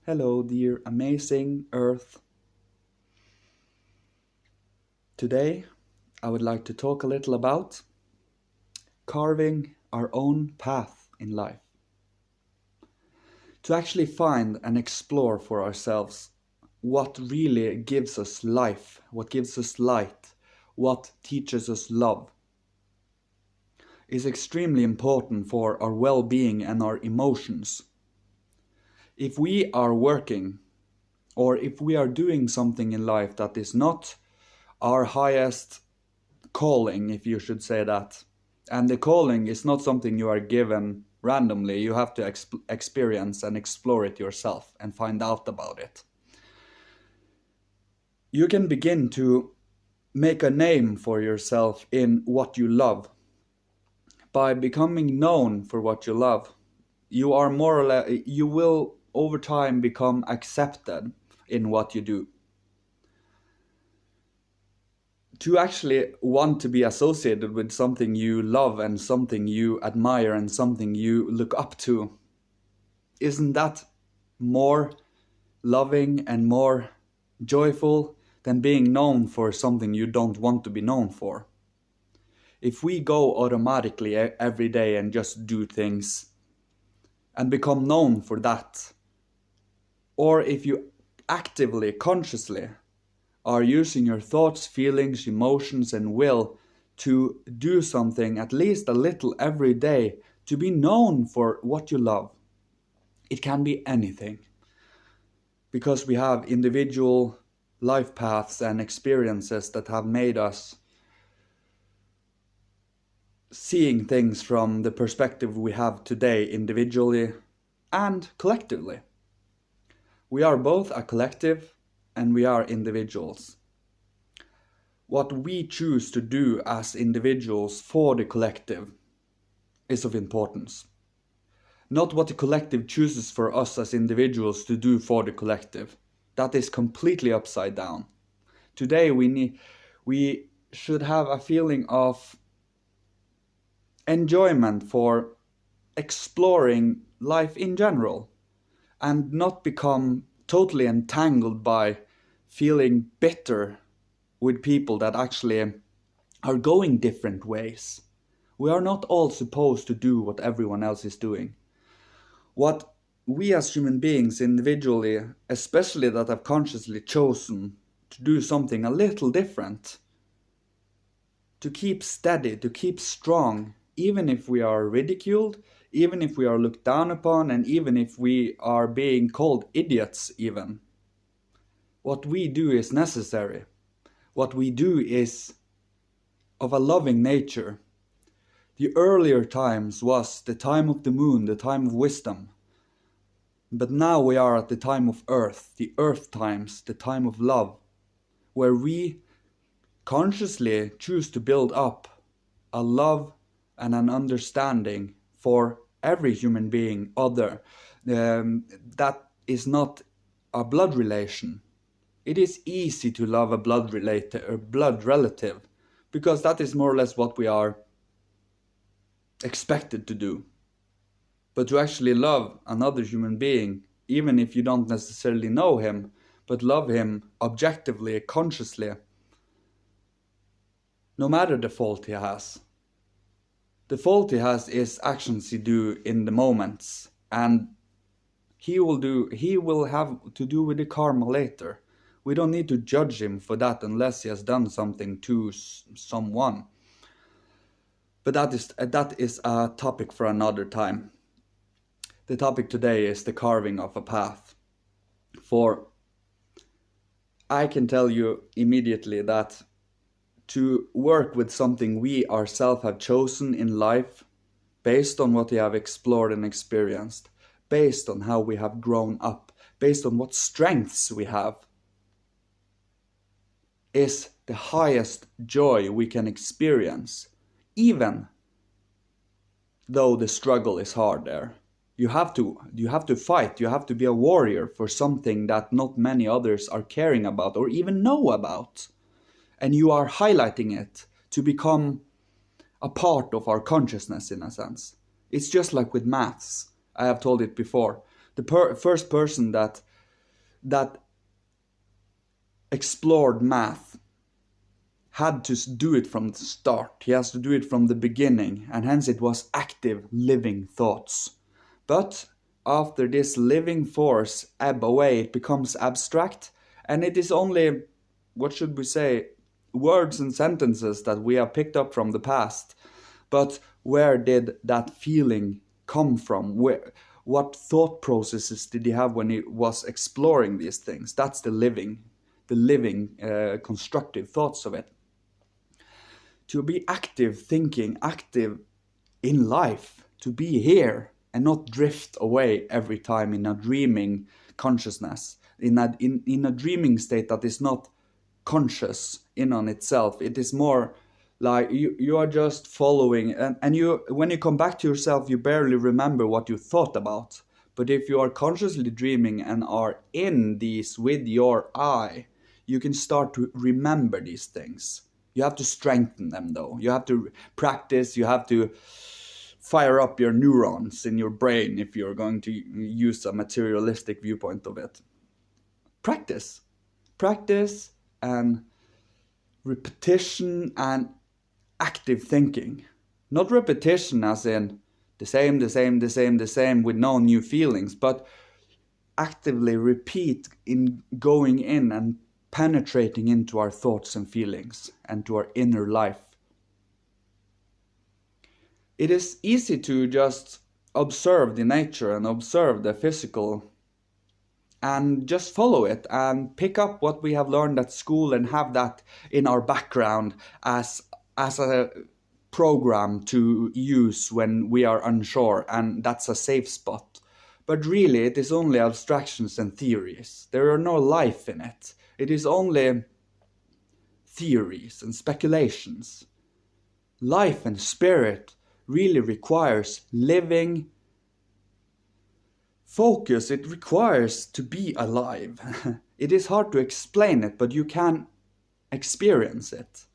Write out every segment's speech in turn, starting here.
Hello, dear amazing Earth. Today, I would like to talk a little about carving our own path in life. To actually find and explore for ourselves what really gives us life, what gives us light, what teaches us love, is extremely important for our well-being and our emotions. If we are working, or if we are doing something in life that is not our highest calling, if you should say that. And the calling is not something you are given randomly. You have to experience and explore it yourself and find out about it. You can begin to make a name for yourself in what you love. By becoming known for what you love, you are more or less, you will over time become accepted in what you do. To actually want to be associated with something you love and something you admire and something you look up to, isn't that more loving and more joyful than being known for something you don't want to be known for? If we go automatically every day and just do things and become known for that, or if you actively, consciously are using your thoughts, feelings, emotions, and will to do something at least a little every day to be known for what you love. It can be anything, because we have individual life paths and experiences that have made us seeing things from the perspective we have today, individually and collectively. We are both a collective and we are individuals. What we choose to do as individuals for the collective is of importance. Not what the collective chooses for us as individuals to do for the collective. That is completely upside down. Today we should have a feeling of enjoyment for exploring life in general and not become totally entangled by feeling bitter with people that actually are going different ways. We are not all supposed to do what everyone else is doing. What we as human beings individually, especially that have consciously chosen to do something a little different, to keep steady, to keep strong, even if we are ridiculed, even if we are looked down upon, and even if we are being called idiots even. What we do is necessary. What we do is of a loving nature. The earlier times was the time of the moon, the time of wisdom. But now we are at the time of earth, the earth times, the time of love, where we consciously choose to build up a love and an understanding for every human being other. That is not a blood relation. It is easy to love a blood relative, because that is more or less what we are expected to do. But to actually love another human being, even if you don't necessarily know him, but love him objectively, consciously, no matter the fault he has. The fault he has is actions he do in the moments, and he will have to do with the karma later. We don't need to judge him for that unless he has done something to someone. But that is a topic for another time. The topic today is the carving of a path. For I can tell you immediately that to work with something we ourselves have chosen in life, based on what we have explored and experienced, based on how we have grown up, based on what strengths we have, is the highest joy we can experience, even though the struggle is hard there. You have to fight, you have to be a warrior for something that not many others are caring about or even know about. And you are highlighting it to become a part of our consciousness in a sense. It's just like with maths. I have told it before. The first person that that explored math had to do it from the start. He has to do it from the beginning, and hence it was active, living thoughts. But after this living force ebb away, it becomes abstract, and it is only, what should we say, words and sentences that we have picked up from the past. But where did that feeling come from? What thought processes did he have when he was exploring these things? That's the living constructive thoughts of it. To be active thinking, active in life, to be here and not drift away every time in a dreaming consciousness, in a dreaming state that is not conscious in on itself. It is more like you are just following, and you, when you come back to yourself, you barely remember what you thought about. But if you are consciously dreaming and are in these with your eye, you can start to remember these things. You have to strengthen them though. You have to practice, you have to fire up your neurons in your brain if you're going to use a materialistic viewpoint of it. Practice and repetition and active thinking. Not repetition as in the same with no new feelings, but actively repeat in going in and penetrating into our thoughts and feelings and to our inner life. It is easy to just observe the nature and observe the physical and just follow it and pick up what we have learned at school and have that in our background as a program to use when we are unsure, and that's a safe spot. But really it is only abstractions and theories. There are no life in it. It is only theories and speculations. Life and spirit really requires living focus. It requires to be alive. It is hard to explain it, but you can experience it.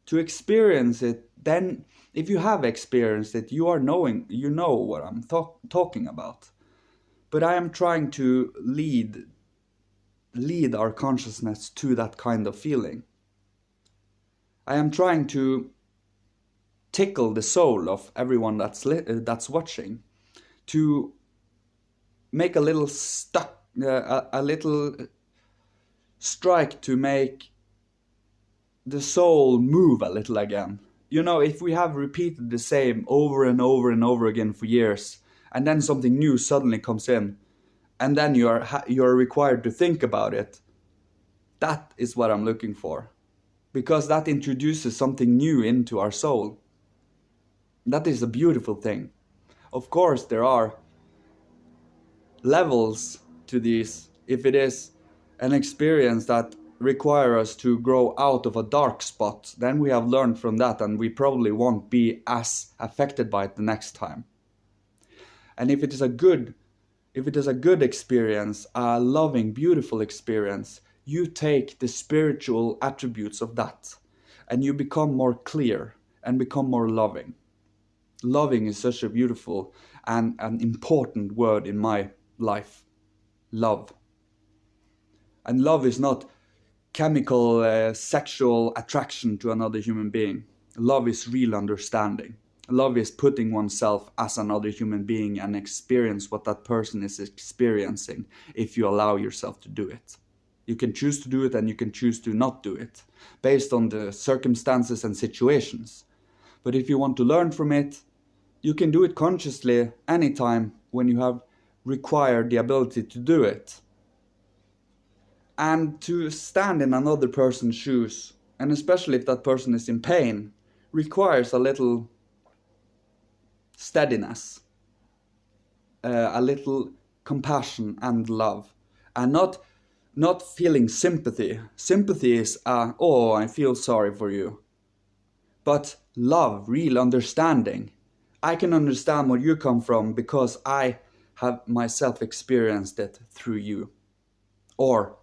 To experience it, then if you have experienced it, you know what I'm talking about. But I am trying to lead our consciousness to that kind of feeling. I am trying to tickle the soul of everyone that's watching, to make a little strike to make the soul move a little again. You know, if we have repeated the same over and over and over again for years, and then something new suddenly comes in, and then you're required to think about it, that is what I'm looking for. Because that introduces something new into our soul. That is a beautiful thing. Of course, there are levels to these. If it is an experience that requires us to grow out of a dark spot, then we have learned from that and we probably won't be as affected by it the next time. And if it is a good experience, a loving, beautiful experience, you take the spiritual attributes of that and you become more clear and become more loving. Loving is such a beautiful and an important word in my life. Love. And love is not chemical sexual attraction to another human being. Love is real understanding. Love is putting oneself as another human being and experience what that person is experiencing if you allow yourself to do it. You can choose to do it and you can choose to not do it based on the circumstances and situations. But if you want to learn from it, you can do it consciously anytime when you have required the ability to do it. And to stand in another person's shoes, and especially if that person is in pain, requires a little steadiness, a little compassion and love, and not feeling sympathy. Sympathy is, oh, I feel sorry for you. But love, real understanding. I can understand where you come from because I have myself experienced it through you. Or,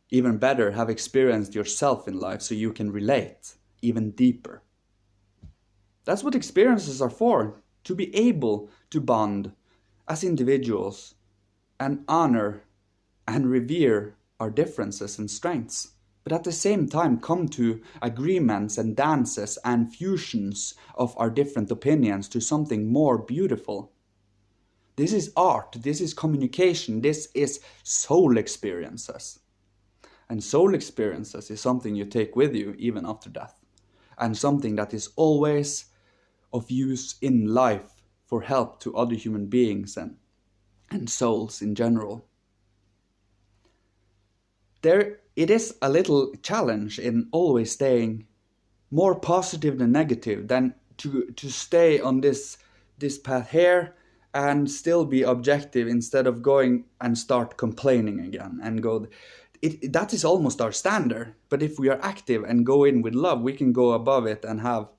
even better, have experienced yourself in life so you can relate even deeper. That's what experiences are for, to be able to bond as individuals and honor and revere our differences and strengths, but at the same time come to agreements and dances and fusions of our different opinions to something more beautiful. This is art, this is communication, this is soul experiences. And soul experiences is something you take with you even after death, and something that is always of use in life for help to other human beings and souls in general. It is a little challenge in always staying more positive than negative, than to stay on this path here and still be objective instead of going and start complaining again and go. That is almost our standard. But if we are active and go in with love, we can go above it and have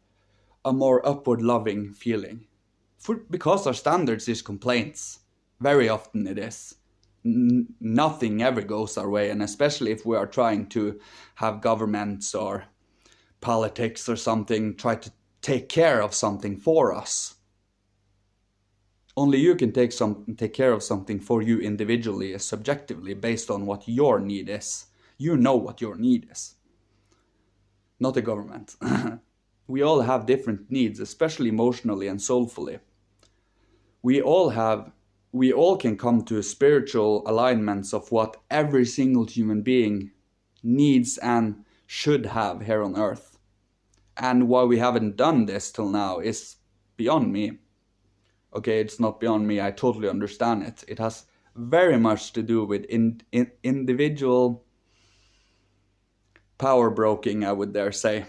a more upward loving feeling. Because our standards is complaints. Very often it is. Nothing ever goes our way, and especially if we are trying to have governments or politics or something try to take care of something for us. Only you can take care of something for you individually, subjectively, based on what your need is. You know what your need is. Not the government. We all have different needs, especially emotionally and soulfully. We all can come to spiritual alignments of what every single human being needs and should have here on earth. And why we haven't done this till now is beyond me. Okay, it's not beyond me, I totally understand it. It has very much to do with individual power broking, I would dare say.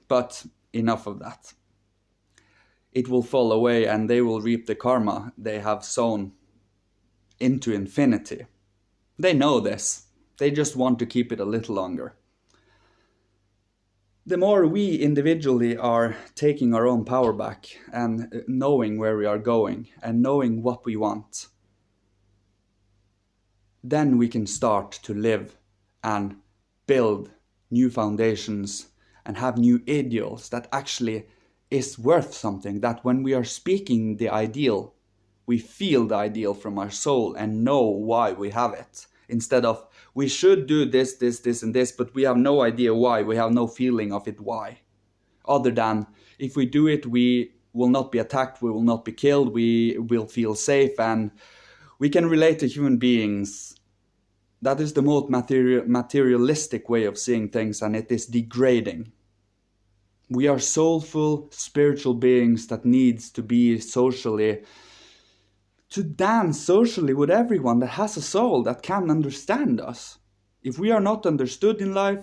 But enough of that. It will fall away and they will reap the karma they have sown into infinity. They know this. They just want to keep it a little longer. The more we individually are taking our own power back and knowing where we are going and knowing what we want, then we can start to live and build new foundations and have new ideals that actually is worth something. That when we are speaking the ideal, we feel the ideal from our soul and know why we have it. Instead of, we should do this, this, this, and this, but we have no idea why. We have no feeling of it why. Other than, if we do it, we will not be attacked, we will not be killed, we will feel safe, and we can relate to human beings. That is the most materialistic way of seeing things, and it is degrading. We are soulful, spiritual beings that needs to be socially, to dance socially with everyone that has a soul that can understand us. If we are not understood in life,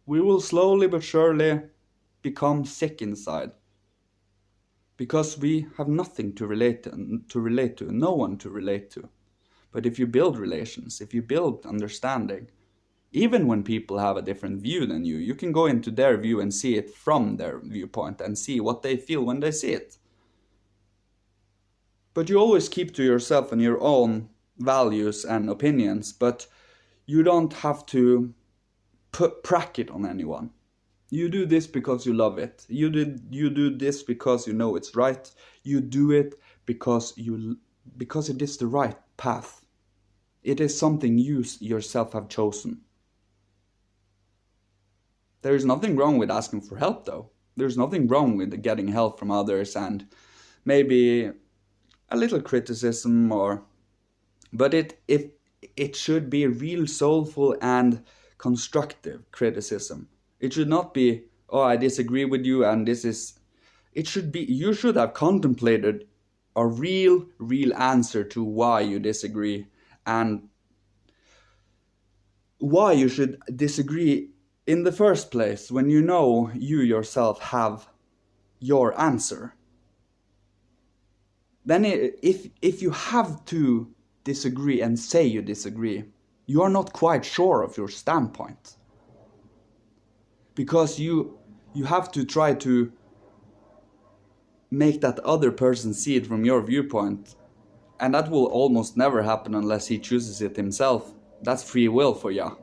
we will slowly but surely become sick inside. Because we have nothing to relate to, no one to relate to. But if you build relations, if you build understanding, even when people have a different view than you can go into their view and see it from their viewpoint and see what they feel when they see it. But you always keep to yourself and your own values and opinions, but you don't have to prack it on anyone. You do this because you love it. You do this because you know it's right. You do it because it is the right path. It is something you yourself have chosen. There is nothing wrong with asking for help, though. There's nothing wrong with getting help from others and maybe a little criticism, but it should be real soulful and constructive criticism. It should not be, oh, I disagree with you and this is, it should be, you should have contemplated a real answer to why you disagree and why you should disagree in the first place, when you know you yourself have your answer. Then if you have to disagree and say you disagree, you are not quite sure of your standpoint. Because you have to try to make that other person see it from your viewpoint. And that will almost never happen unless he chooses it himself. That's free will for ya.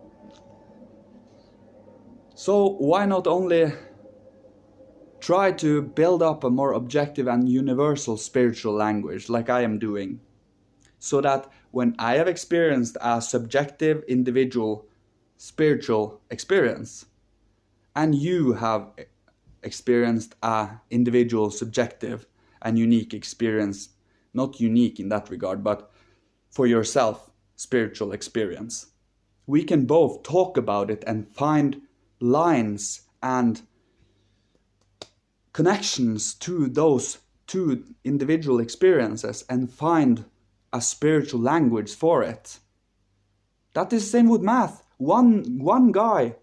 So why not only try to build up a more objective and universal spiritual language like I am doing, so that when I have experienced a subjective, individual, spiritual experience, and you have experienced a individual, subjective, and unique experience, not unique in that regard, but for yourself, spiritual experience. We can both talk about it and find lines and connections to those two individual experiences and find a spiritual language for it. That is the same with math. One guy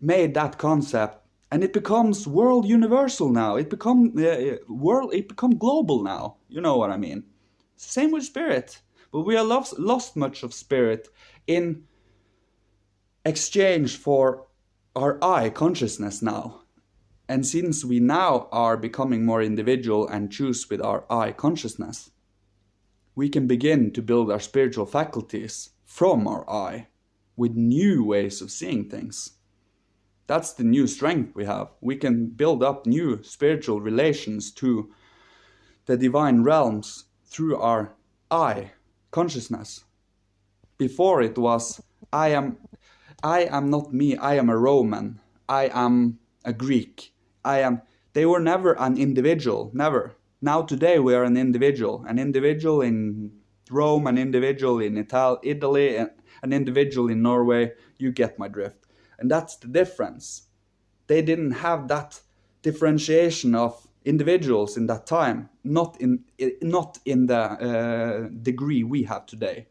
made that concept, and it becomes world universal now. It become global now. You know what I mean? Same with spirit, but we have lost much of spirit in exchange for our I consciousness now. And since we now are becoming more individual and choose with our I consciousness, we can begin to build our spiritual faculties from our I with new ways of seeing things. That's the new strength we have. We can build up new spiritual relations to the divine realms through our I consciousness. Before it was, I am not me, I am a Roman, I am a Greek, they were never an individual, never. Now today we are an individual in Rome, an individual in Italy, an individual in Norway. You get my drift. And that's the difference. They didn't have that differentiation of individuals in that time, not in the degree we have today.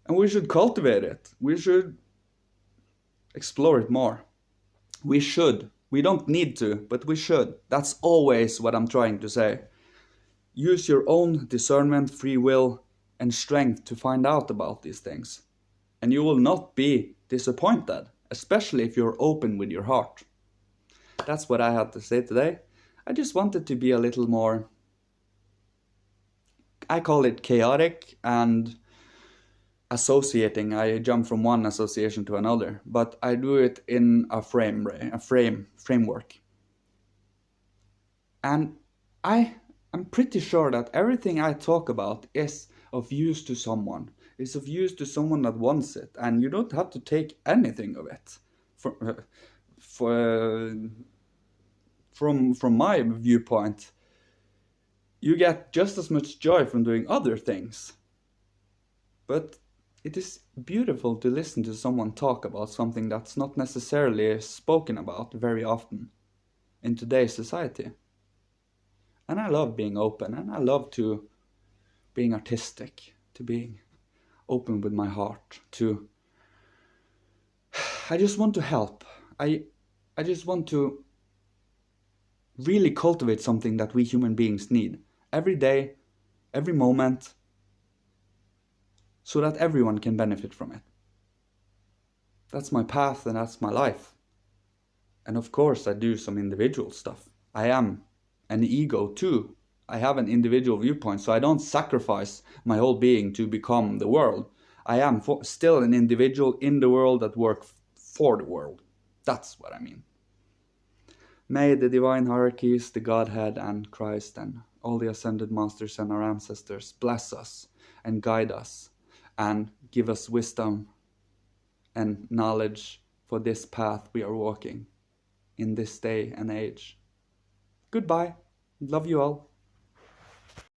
And we should cultivate it. We should explore it more. We should. We don't need to, but we should. That's always what I'm trying to say. Use your own discernment, free will, and strength to find out about these things. And you will not be disappointed, especially if you're open with your heart. That's what I had to say today. I just wanted to be a little more, I call it chaotic and associating. I jump from one association to another, but I do it in a framework. And I'm pretty sure that everything I talk about is of use to someone. It's of use to someone that wants it, and you don't have to take anything of it. From my viewpoint, you get just as much joy from doing other things. But it is beautiful to listen to someone talk about something that's not necessarily spoken about very often in today's society. And I love being open, and I love being artistic, to being open with my heart, I just want to help. I just want to really cultivate something that we human beings need every day, every moment, so that everyone can benefit from it. That's my path and that's my life. And of course I do some individual stuff. I am an ego too. I have an individual viewpoint, so I don't sacrifice my whole being to become the world. I am still an individual in the world that works for the world. That's what I mean. May the divine hierarchies, the Godhead and Christ and all the ascended masters and our ancestors bless us and guide us and give us wisdom and knowledge for this path we are walking in this day and age. Goodbye. Love you all.